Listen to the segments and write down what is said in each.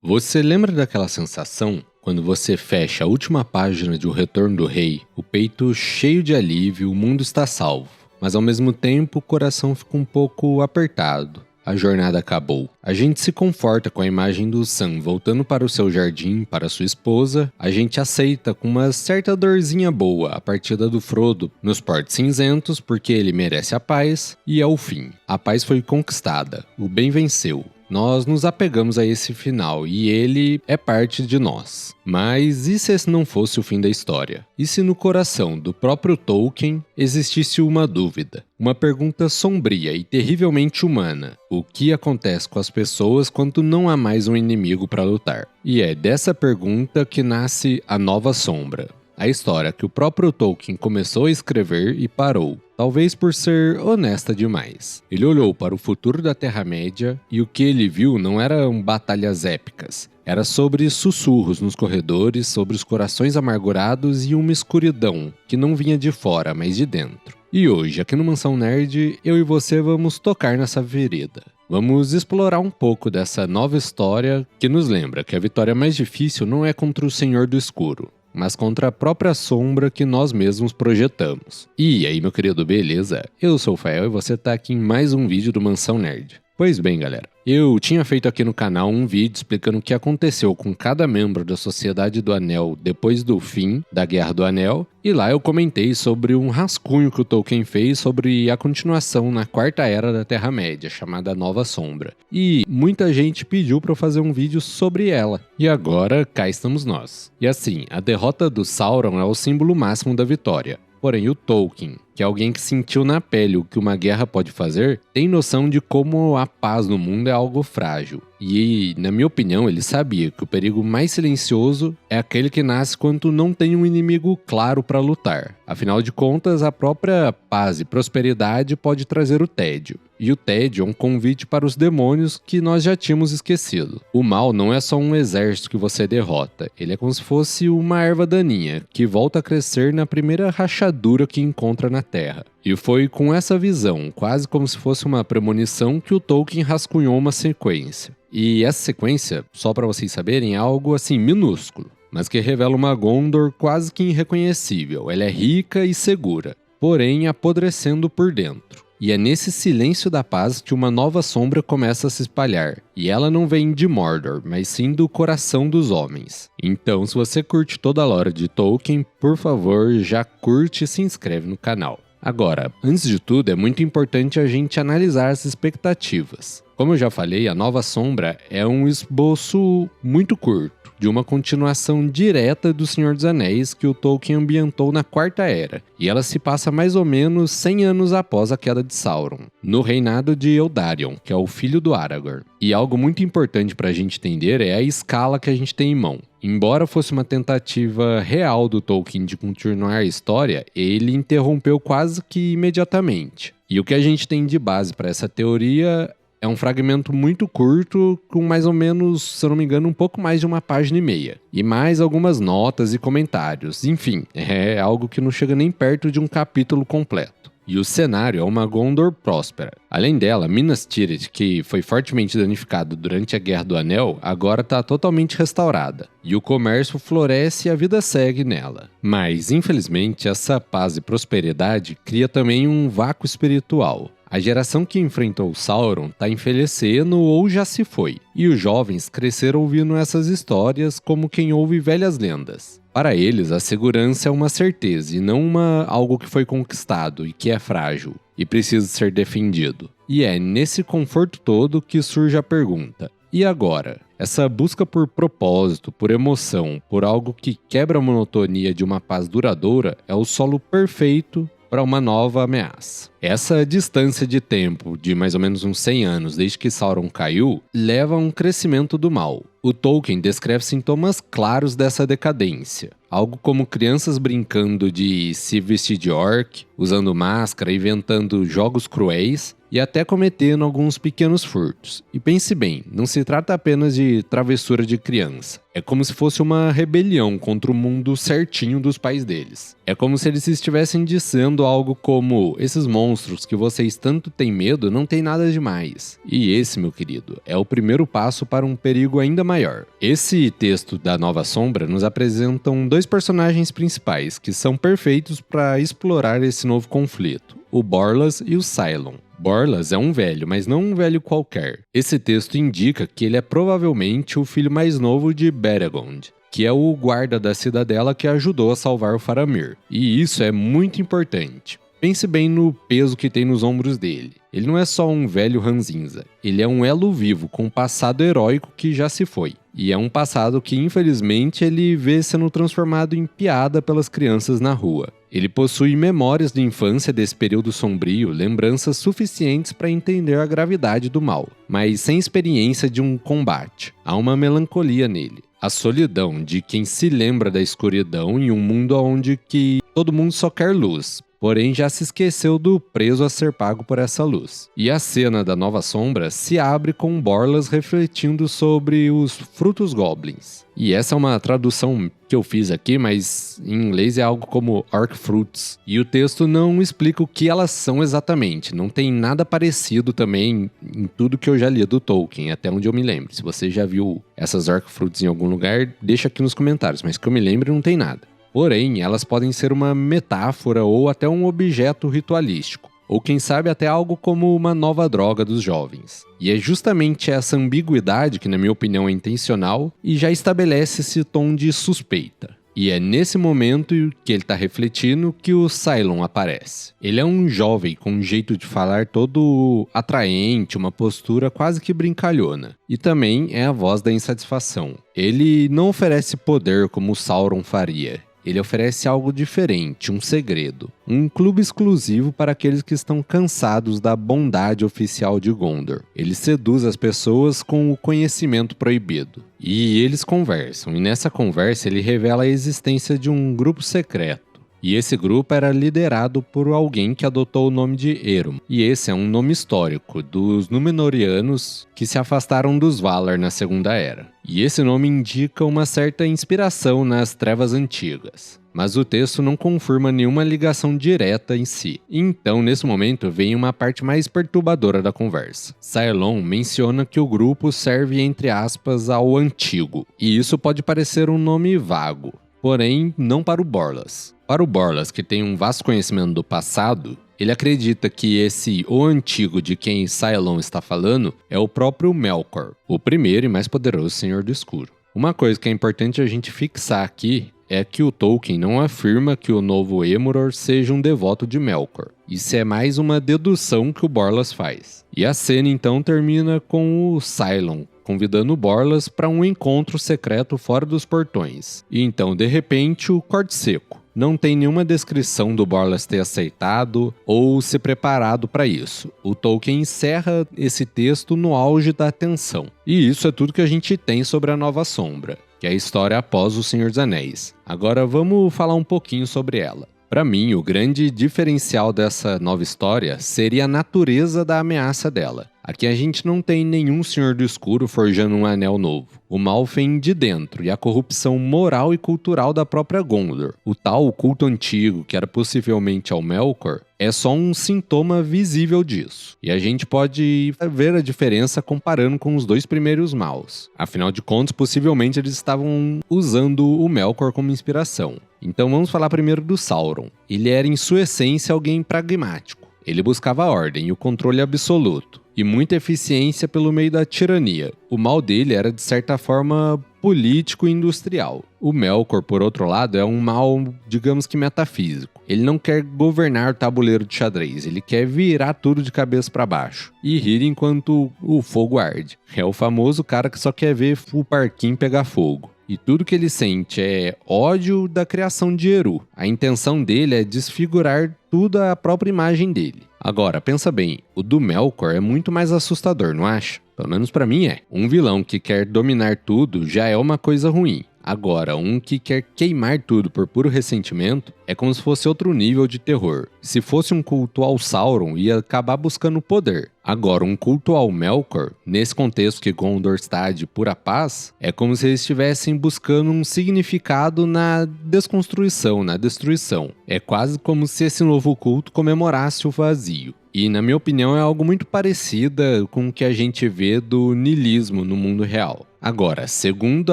Você lembra daquela sensação quando você fecha a última página de O Retorno do Rei, o peito cheio de alívio, o mundo está salvo, mas ao mesmo tempo o coração fica um pouco apertado. A jornada acabou. A gente se conforta com a imagem do Sam voltando para o seu jardim, para sua esposa. A gente aceita com uma certa dorzinha boa a partida do Frodo nos Portos Cinzentos, porque ele merece a paz, e é o fim. A paz foi conquistada. O bem venceu. Nós nos apegamos a esse final e ele é parte de nós. Mas e se esse não fosse o fim da história? E se no coração do próprio Tolkien existisse uma dúvida? Uma pergunta sombria e terrivelmente humana. O que acontece com as pessoas quando não há mais um inimigo para lutar? E é dessa pergunta que nasce A Nova Sombra. A história que o próprio Tolkien começou a escrever e parou, talvez por ser honesta demais. Ele olhou para o futuro da Terra-média e o que ele viu não eram batalhas épicas. Era sobre sussurros nos corredores, sobre os corações amargurados e uma escuridão que não vinha de fora, mas de dentro. E hoje, aqui no Mansão Nerd, eu e você vamos tocar nessa vereda. Vamos explorar um pouco dessa nova história que nos lembra que a vitória mais difícil não é contra o Senhor do Escuro, mas contra a própria sombra que nós mesmos projetamos. E aí, meu querido, beleza? Eu sou o Fael e você tá aqui em mais um vídeo do Mansão Nerd. Pois bem, galera, eu tinha feito aqui no canal um vídeo explicando o que aconteceu com cada membro da Sociedade do Anel depois do fim da Guerra do Anel, e lá eu comentei sobre um rascunho que o Tolkien fez sobre a continuação na Quarta Era da Terra-média, chamada Nova Sombra. E muita gente pediu para eu fazer um vídeo sobre ela, e agora cá estamos nós. E assim, a derrota do Sauron é o símbolo máximo da vitória. Porém, o Tolkien, que é alguém que sentiu na pele o que uma guerra pode fazer, tem noção de como a paz no mundo é algo frágil. E, na minha opinião, ele sabia que o perigo mais silencioso é aquele que nasce quando não tem um inimigo claro para lutar. Afinal de contas, a própria paz e prosperidade pode trazer o tédio. E o tédio é um convite para os demônios que nós já tínhamos esquecido. O mal não é só um exército que você derrota, ele é como se fosse uma erva daninha que volta a crescer na primeira rachadura que encontra na terra. E foi com essa visão, quase como se fosse uma premonição, que o Tolkien rascunhou uma sequência. E essa sequência, só para vocês saberem, é algo assim minúsculo, mas que revela uma Gondor quase que irreconhecível. Ela é rica e segura, porém apodrecendo por dentro. E é nesse silêncio da paz que uma nova sombra começa a se espalhar. E ela não vem de Mordor, mas sim do coração dos homens. Então, se você curte toda a lore de Tolkien, por favor, já curte e se inscreve no canal. Agora, antes de tudo, é muito importante a gente analisar as expectativas. Como eu já falei, a Nova Sombra é um esboço muito curto de uma continuação direta do Senhor dos Anéis que o Tolkien ambientou na Quarta Era, e ela se passa mais ou menos 100 anos após a queda de Sauron, no reinado de Eldarion, que é o filho do Aragorn. E algo muito importante para a gente entender é a escala que a gente tem em mão. Embora fosse uma tentativa real do Tolkien de continuar a história, ele interrompeu quase que imediatamente. E o que a gente tem de base para essa teoria é um fragmento muito curto, com mais ou menos, se eu não me engano, um pouco mais de uma página e meia. E mais algumas notas e comentários. Enfim, é algo que não chega nem perto de um capítulo completo. E o cenário é uma Gondor próspera. Além dela, Minas Tirith, que foi fortemente danificado durante a Guerra do Anel, agora está totalmente restaurada. E o comércio floresce e a vida segue nela. Mas, infelizmente, essa paz e prosperidade cria também um vácuo espiritual. A geração que enfrentou Sauron está envelhecendo ou já se foi, e os jovens cresceram ouvindo essas histórias como quem ouve velhas lendas. Para eles, a segurança é uma certeza e não algo que foi conquistado e que é frágil e precisa ser defendido. E é nesse conforto todo que surge a pergunta: e agora? Essa busca por propósito, por emoção, por algo que quebra a monotonia de uma paz duradoura é o solo perfeito para uma nova ameaça. Essa distância de tempo, de mais ou menos uns 100 anos desde que Sauron caiu, leva a um crescimento do mal. O Tolkien descreve sintomas claros dessa decadência. Algo como crianças brincando de se vestir de orc, usando máscara, inventando jogos cruéis e até cometendo alguns pequenos furtos. E pense bem, não se trata apenas de travessura de criança. É como se fosse uma rebelião contra o mundo certinho dos pais deles. É como se eles estivessem dizendo algo como: esses monstros monstros que vocês tanto têm medo não tem nada demais. E esse, meu querido, é o primeiro passo para um perigo ainda maior. Esse texto da Nova Sombra nos apresentam 2 personagens principais que são perfeitos para explorar esse novo conflito: o Borlas e o Cylon. Borlas é um velho, mas não um velho qualquer. Esse texto indica que ele é provavelmente o filho mais novo de Beregond, que é o guarda da cidadela que ajudou a salvar o Faramir. E isso é muito importante. Pense bem no peso que tem nos ombros dele. Ele não é só um velho ranzinza. Ele é um elo vivo com um passado heróico que já se foi. E é um passado que, infelizmente, ele vê sendo transformado em piada pelas crianças na rua. Ele possui memórias de infância desse período sombrio, lembranças suficientes para entender a gravidade do mal, mas sem experiência de um combate. Há uma melancolia nele. A solidão de quem se lembra da escuridão em um mundo onde que todo mundo só quer luz, porém já se esqueceu do preço a ser pago por essa luz. E a cena da Nova Sombra se abre com Borlas refletindo sobre os frutos goblins. E essa é uma tradução que eu fiz aqui, mas em inglês é algo como Orc Fruits. E o texto não explica o que elas são exatamente. Não tem nada parecido também em tudo que eu já li do Tolkien, até onde eu me lembro. Se você já viu essas Orc Fruits em algum lugar, deixa aqui nos comentários, mas que eu me lembro não tem nada. Porém, elas podem ser uma metáfora ou até um objeto ritualístico, ou quem sabe até algo como uma nova droga dos jovens. E é justamente essa ambiguidade que, na minha opinião, é intencional e já estabelece esse tom de suspeita. E é nesse momento que ele está refletindo que o Cylon aparece. Ele é um jovem com um jeito de falar todo atraente, uma postura quase que brincalhona. E também é a voz da insatisfação. Ele não oferece poder como o Sauron faria. Ele oferece algo diferente, um segredo. Um clube exclusivo para aqueles que estão cansados da bondade oficial de Gondor. Ele seduz as pessoas com o conhecimento proibido. E eles conversam, e nessa conversa ele revela a existência de um grupo secreto. E esse grupo era liderado por alguém que adotou o nome de Erum. E esse é um nome histórico dos Númenóreanos que se afastaram dos Valar na Segunda Era. E esse nome indica uma certa inspiração nas Trevas Antigas. Mas o texto não confirma nenhuma ligação direta em si. Então, nesse momento, vem uma parte mais perturbadora da conversa. Cylon menciona que o grupo serve, entre aspas, ao Antigo. E isso pode parecer um nome vago. Porém, não para o Borlas. Para o Borlas, que tem um vasto conhecimento do passado, ele acredita que esse O Antigo de quem Cylon está falando é o próprio Melkor, o primeiro e mais poderoso Senhor do Escuro. Uma coisa que é importante a gente fixar aqui é que o Tolkien não afirma que o novo Emuror seja um devoto de Melkor. Isso é mais uma dedução que o Borlas faz. E a cena então termina com o Cylon convidando o Borlas para um encontro secreto fora dos portões. E então, de repente, o corte seco. Não tem nenhuma descrição do Borlas ter aceitado ou se preparado para isso. O Tolkien encerra esse texto no auge da tensão. E isso é tudo que a gente tem sobre a Nova Sombra, que é a história após O Senhor dos Anéis. Agora vamos falar um pouquinho sobre ela. Para mim, o grande diferencial dessa nova história seria a natureza da ameaça dela. Aqui a gente não tem nenhum Senhor do Escuro forjando um anel novo. O mal vem de dentro e a corrupção moral e cultural da própria Gondor. O tal culto antigo, que era possivelmente ao Melkor, é só um sintoma visível disso. E a gente pode ver a diferença comparando com os 2 primeiros maus. Afinal de contas, possivelmente eles estavam usando o Melkor como inspiração. Então vamos falar primeiro do Sauron. Ele era em sua essência alguém pragmático. Ele buscava a ordem e o controle absoluto, e muita eficiência pelo meio da tirania. O mal dele era, de certa forma, político e industrial. O Melkor, por outro lado, é um mal, digamos que metafísico. Ele não quer governar o tabuleiro de xadrez, ele quer virar tudo de cabeça para baixo e rir enquanto o fogo arde. É o famoso cara que só quer ver o parquinho pegar fogo. E tudo que ele sente é ódio da criação de Eru. A intenção dele é desfigurar tudo a própria imagem dele. Agora, pensa bem, o do Melkor é muito mais assustador, não acha? Pelo menos pra mim é. Um vilão que quer dominar tudo já é uma coisa ruim. Agora, um que quer queimar tudo por puro ressentimento é como se fosse outro nível de terror. Se fosse um culto ao Sauron, ia acabar buscando poder. Agora, um culto ao Melkor, nesse contexto que Gondor está de pura paz, é como se eles estivessem buscando um significado na desconstrução, na destruição. É quase como se esse novo culto comemorasse o vazio. E, na minha opinião, é algo muito parecida com o que a gente vê do niilismo no mundo real. Agora, segundo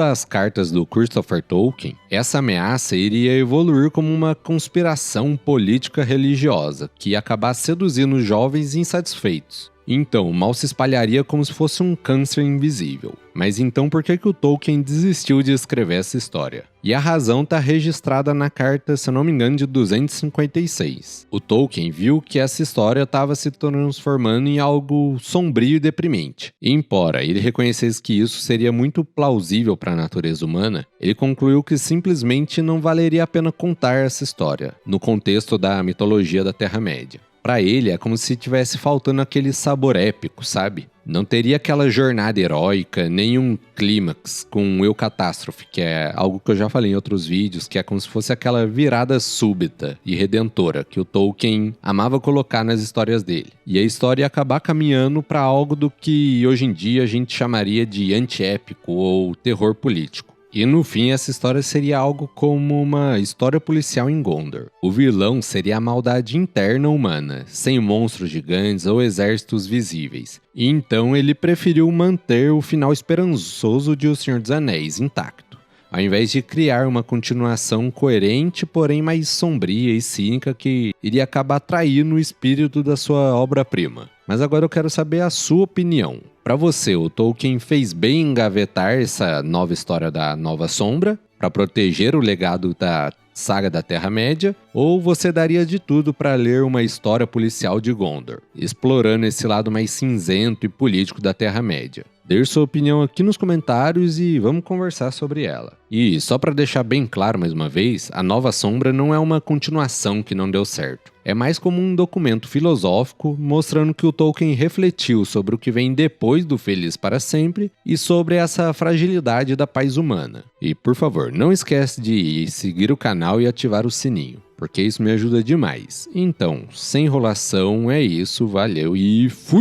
as cartas do Christopher Tolkien, essa ameaça iria evoluir como uma conspiração política religiosa, que ia acabar seduzindo jovens insatisfeitos. Então, o mal se espalharia como se fosse um câncer invisível. Mas então por que o Tolkien desistiu de escrever essa história? E a razão está registrada na carta, se eu não me engano, de 256. O Tolkien viu que essa história estava se transformando em algo sombrio e deprimente. E embora ele reconhecesse que isso seria muito plausível para a natureza humana, ele concluiu que simplesmente não valeria a pena contar essa história, no contexto da mitologia da Terra-média. Para ele, é como se tivesse faltando aquele sabor épico, sabe? Não teria aquela jornada heróica, nem um clímax com eu-catástrofe, que é algo que eu já falei em outros vídeos, que é como se fosse aquela virada súbita e redentora que o Tolkien amava colocar nas histórias dele. E a história ia acabar caminhando para algo do que hoje em dia a gente chamaria de antiépico ou terror político. E no fim, essa história seria algo como uma história policial em Gondor. O vilão seria a maldade interna humana, sem monstros gigantes ou exércitos visíveis. E então ele preferiu manter o final esperançoso de O Senhor dos Anéis intacto, ao invés de criar uma continuação coerente, porém mais sombria e cínica que iria acabar traindo o espírito da sua obra-prima. Mas agora eu quero saber a sua opinião. Para você, o Tolkien fez bem em engavetar essa nova história da Nova Sombra para proteger o legado da saga da Terra-média, ou você daria de tudo para ler uma história policial de Gondor, explorando esse lado mais cinzento e político da Terra-média? Deixe sua opinião aqui nos comentários e vamos conversar sobre ela. E só para deixar bem claro mais uma vez, a Nova Sombra não é uma continuação que não deu certo. É mais como um documento filosófico mostrando que o Tolkien refletiu sobre o que vem depois do Feliz para Sempre e sobre essa fragilidade da paz humana. E por favor, não esquece de seguir o canal e ativar o sininho, porque isso me ajuda demais. Então, sem enrolação, é isso, valeu e fui!